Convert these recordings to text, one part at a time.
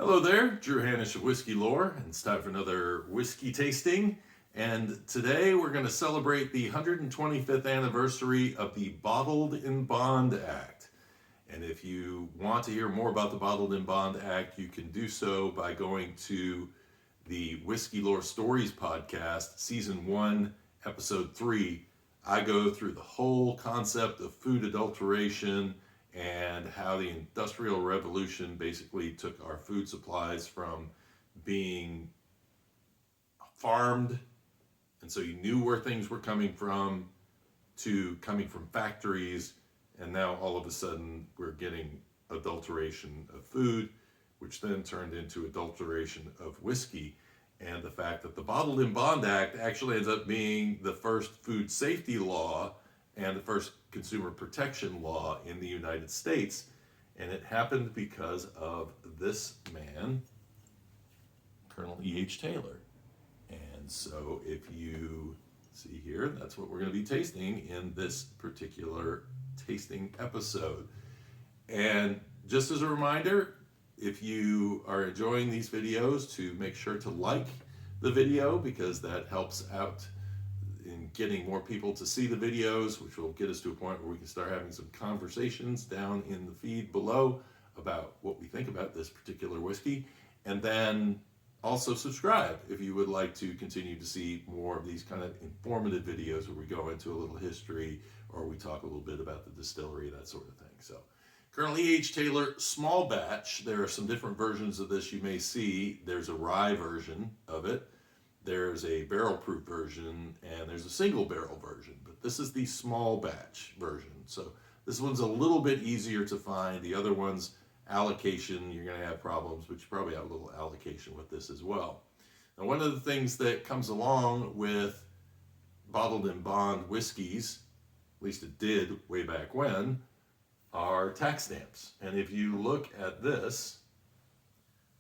Hello there, Drew Hanish of Whiskey Lore, and it's time for another whiskey tasting. And today we're going to celebrate the 125th anniversary of the Bottled in Bond Act. And if you want to hear more about the Bottled in Bond Act, you can do so by going to the Whiskey Lore Stories podcast, Season 1, Episode 3. I go through the whole concept of food adulteration and how the Industrial Revolution basically took our food supplies from being farmed, and so you knew where things were coming from, to coming from factories, and now all of a sudden we're getting adulteration of food, which then turned into adulteration of whiskey. And the fact that the Bottled in Bond Act actually ends up being the first food safety law and the first consumer protection law in the United States. And it happened because of this man, Colonel E.H. Taylor. And so if you see here, that's what we're going to be tasting in this particular tasting episode. And just as a reminder, if you are enjoying these videos, to make sure to like the video, because that helps out in getting more people to see the videos, which will get us to a point where we can start having some conversations down in the feed below about what we think about this particular whiskey. And then also subscribe if you would like to continue to see more of these kind of informative videos where we go into a little history or we talk a little bit about the distillery, that sort of thing. So Colonel E.H. Taylor small batch. There are some different versions of this you may see. There's a rye version of it. There's a barrel proof version, and there's a single barrel version, but this is the small batch version. So this one's a little bit easier to find. The other one's allocation, you're going to have problems, but you probably have a little allocation with this as well. Now, one of the things that comes along with bottled in bond whiskeys, at least it did way back when, are tax stamps. And if you look at this,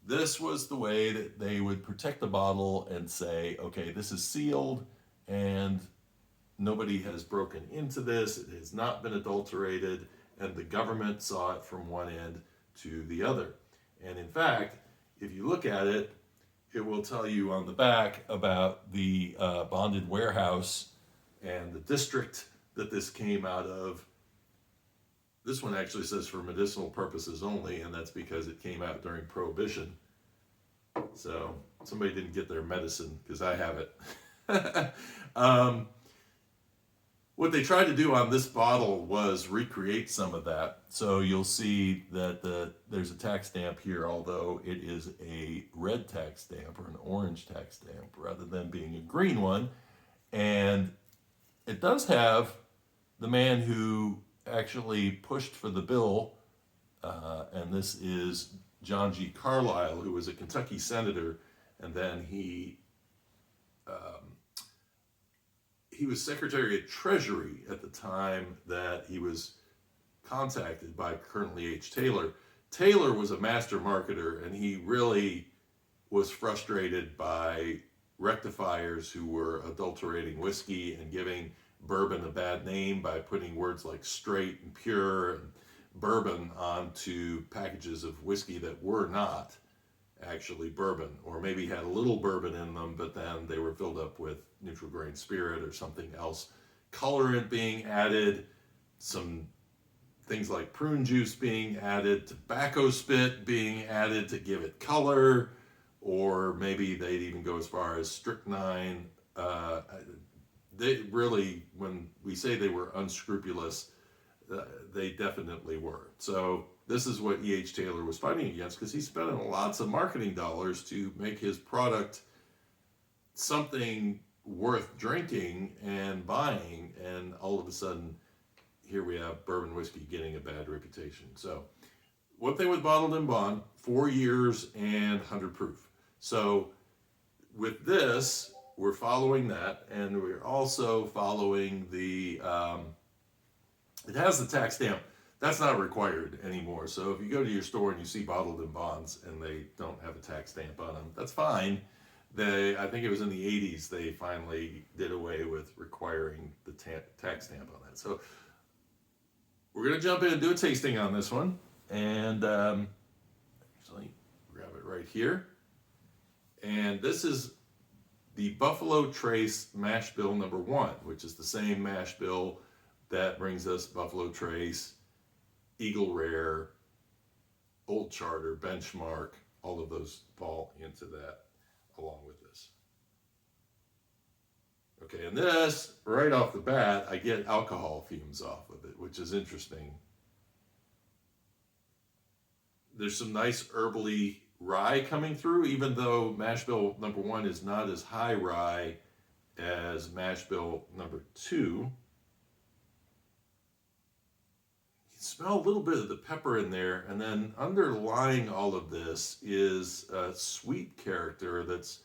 this was the way that they would protect the bottle and say, okay, this is sealed and nobody has broken into this, it has not been adulterated, and the government saw it from one end to the other. And in fact, if you look at it, it will tell you on the back about the bonded warehouse and the district that this came out of. This one actually says for medicinal purposes only, and that's because it came out during Prohibition. So somebody didn't get their medicine, because I have it. What they tried to do on this bottle was recreate some of that. So you'll see that there's a tax stamp here, although it is a red tax stamp or an orange tax stamp rather than being a green one. And it does have the man who actually pushed for the bill, and this is John G. Carlisle, who was a Kentucky senator, and then he was Secretary of Treasury at the time that he was contacted by Colonel E.H. Taylor. Taylor was a master marketer, and he really was frustrated by rectifiers who were adulterating whiskey and giving bourbon a bad name by putting words like straight and pure and bourbon onto packages of whiskey that were not actually bourbon, or maybe had a little bourbon in them, but then they were filled up with neutral grain spirit or something else, colorant being added, some things like prune juice being added, tobacco spit being added to give it color, or maybe they'd even go as far as strychnine. They really, when we say they were unscrupulous, they definitely were. So this is what E.H. Taylor was fighting against, because he's spending lots of marketing dollars to make his product something worth drinking and buying, and all of a sudden, here we have bourbon whiskey getting a bad reputation. So one thing with bottled in bond, 4 years and 100 proof. So with this, we're following that, and we're also following the, it has the tax stamp. That's not required anymore. So if you go to your store and you see bottled in bonds and they don't have a tax stamp on them, that's fine. I think it was in the 80s they finally did away with requiring the tax stamp on that. So we're going to jump in and do a tasting on this one. And actually, grab it right right here. And this is the Buffalo Trace mash bill number 1, which is the same mash bill that brings us Buffalo Trace, Eagle Rare, Old Charter, Benchmark. All of those fall into that along with this. Okay, and this, right off the bat, I get alcohol fumes off of it, which is interesting. There's some nice herbally rye coming through, even though mash bill number 1 is not as high rye as mash bill number 2. You can smell a little bit of the pepper in there, and then underlying all of this is a sweet character that's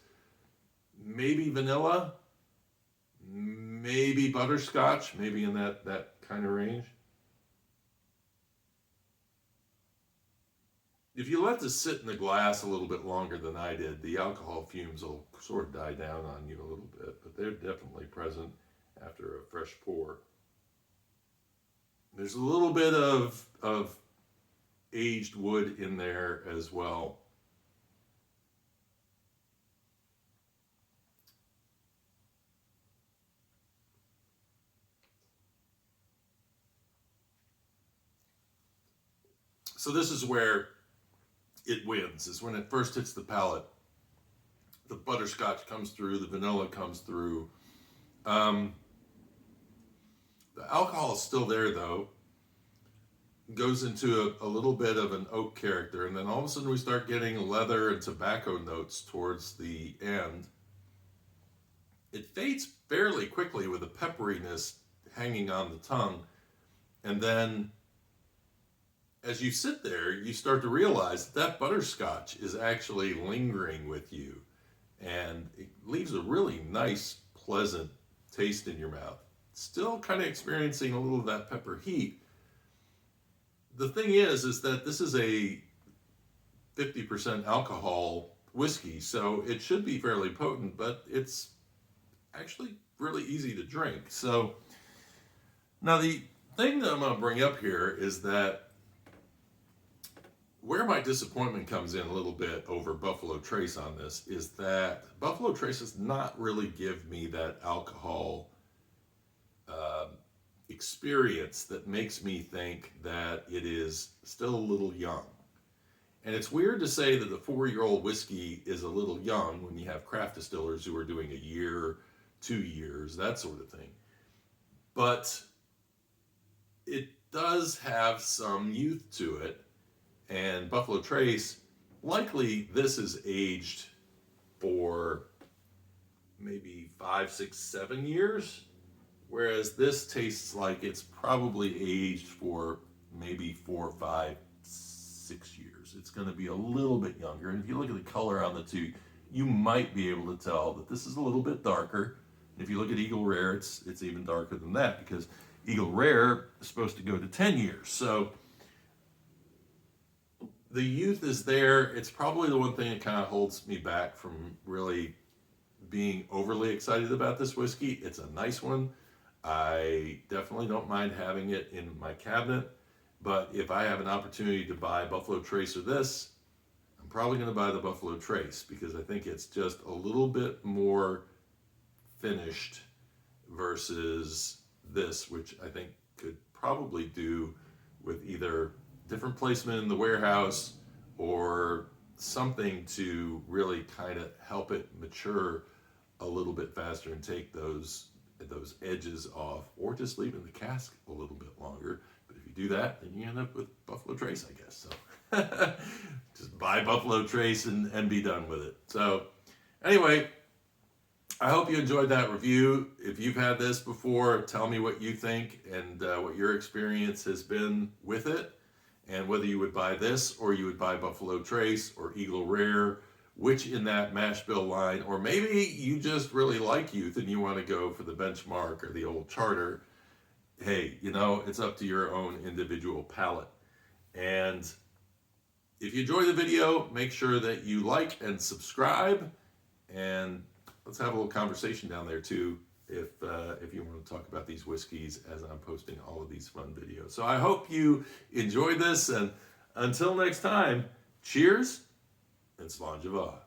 maybe vanilla, maybe butterscotch, maybe in that kind of range. If you let this sit in the glass a little bit longer than I did, the alcohol fumes will sort of die down on you a little bit, but they're definitely present after a fresh pour. There's a little bit of aged wood in there as well. So this is where it wins, is when it first hits the palate. The butterscotch comes through, the vanilla comes through. The alcohol is still there though. Goes into a little bit of an oak character, and then all of a sudden we start getting leather and tobacco notes towards the end. It fades fairly quickly with a pepperiness hanging on the tongue, and then as you sit there, you start to realize that butterscotch is actually lingering with you, and it leaves a really nice, pleasant taste in your mouth. Still kind of experiencing a little of that pepper heat. The thing is that this is a 50% alcohol whiskey, so it should be fairly potent, but it's actually really easy to drink. So now the thing that I'm going to bring up here is that where my disappointment comes in a little bit over Buffalo Trace on this is that Buffalo Trace does not really give me that alcohol experience that makes me think that it is still a little young. And it's weird to say that the 4-year-old whiskey is a little young when you have craft distillers who are doing a year, 2 years, that sort of thing. But it does have some youth to it. And Buffalo Trace, likely this is aged for maybe 5, 6, 7 years, whereas this tastes like it's probably aged for maybe 4, 5, 6 years. It's going to be a little bit younger, and if you look at the color on the two, you might be able to tell that this is a little bit darker. And if you look at Eagle Rare, it's even darker than that, because Eagle Rare is supposed to go to 10 years. So the youth is there. It's probably the one thing that kind of holds me back from really being overly excited about this whiskey. It's a nice one. I definitely don't mind having it in my cabinet, but if I have an opportunity to buy Buffalo Trace or this, I'm probably going to buy the Buffalo Trace, because I think it's just a little bit more finished versus this, which I think could probably do with either different placement in the warehouse or something to really kind of help it mature a little bit faster and take those edges off, or just leave it in the cask a little bit longer. But if you do that, then you end up with Buffalo Trace, I guess. So just buy Buffalo Trace and be done with it. So anyway, I hope you enjoyed that review. If you've had this before, tell me what you think and what your experience has been with it, and whether you would buy this or you would buy Buffalo Trace or Eagle Rare, which in that mash bill line, or maybe you just really like youth and you want to go for the Benchmark or the Old Charter. Hey, it's up to your own individual palate. And if you enjoy the video, make sure that you like and subscribe, and let's have a little conversation down there too, if you want to talk about these whiskeys as I'm posting all of these fun videos. So I hope you enjoyed this, and until next time, cheers and Slanjava.